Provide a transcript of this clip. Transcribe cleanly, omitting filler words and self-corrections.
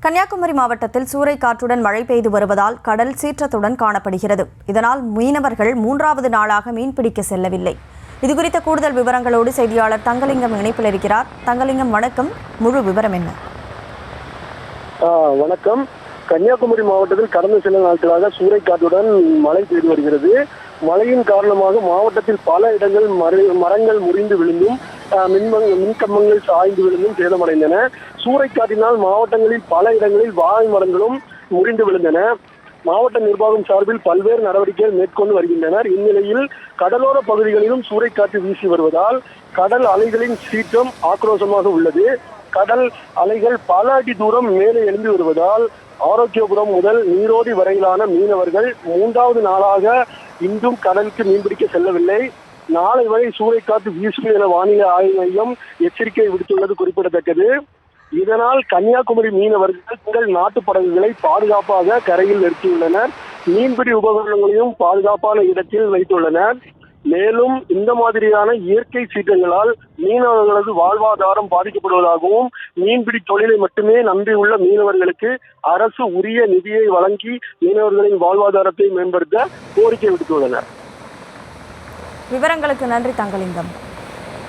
கன்னியாகுமரி மாவட்டத்தில் சூறைக்காற்றுடன் மழை பெய்து வருவதால் கடல் சீற்றத்துடன் காணப்படுகிறது. இதனால் மீனவர்கள் 3வது நாளாக மீன்பிடிக்க செல்லவில்லை. இதுகுறித்த கூடுதல் விவரங்களோடு செய்தியாளர் தங்கலிங்கம் இணைப்பில் இருக்கிறார். தங்கலிங்கம், வணக்கம். முழு விவரம் என்ன? வணக்கம். கன்னியாகுமரி மாவட்டத்தில் கடந்த சில நாட்களாக சூறைக்காற்றுடன் மழை பெய்து வருகிறது. மழையின் காரணமாக மாவட்டத்தில் பல இடங்கள் மரங்கள் முறிந்து விழுந்தும் மின்கம்பங்கள் சாய்ந்து விழுந்தும் சேதமடைந்தன. சூறைக்காற்றினால் மாவட்டங்களில் பல இடங்களில் வாழை மரங்களும் முறிந்து விழுந்தன. மாவட்ட நிர்வாகம் சார்பில் பல்வேறு நடவடிக்கைகள் மேற்கொண்டு வருகின்றனர். இந்நிலையில் கடலோர பகுதிகளிலும் சூறைக்காற்று வீசி வருவதால் கடல் அலைகளின் சீற்றம் ஆக்ரோஷமாக உள்ளது. கடல் அலைகள் பல அடி தூரம் மேலே எழும்பி வருவதால் ஆரோக்கியபுரம் முதல் நீரோடி வரையிலான மீனவர்கள் 3வது நாளாக இன்றும் கடலுக்கு மீன்பிடிக்க செல்லவில்லை. நாளை வரை சூறைக்காற்று வீசும் என வானிலை ஆய்வு மையம் எச்சரிக்கை விடுத்துள்ளது குறிப்பிடத்தக்கது. இதனால் கன்னியாகுமரி மீனவர்கள் தங்கள் நாட்டு படகுகளை பாதுகாப்பாக கரையில் நிறுத்தியுள்ளனர். மீன்பிடி உபகரணங்களையும் பாதுகாப்பான இடத்தில் வைத்துள்ளனர். மேலும் இந்த மாதிரியான இயற்கை சீற்றங்களால் மீனவர்களது வாழ்வாதாரம் பாதிக்கப்படுவதாகவும் மீன்பிடி தொழிலை மட்டுமே நம்பியுள்ள மீனவர்களுக்கு அரசு உரிய நிதியை வழங்கி மீனவர்களின் வாழ்வாதாரத்தை மேம்படுத்த கோரிக்கை விடுத்துள்ளனர். விவரங்களுக்கு நன்றி தங்கலிங்கம்.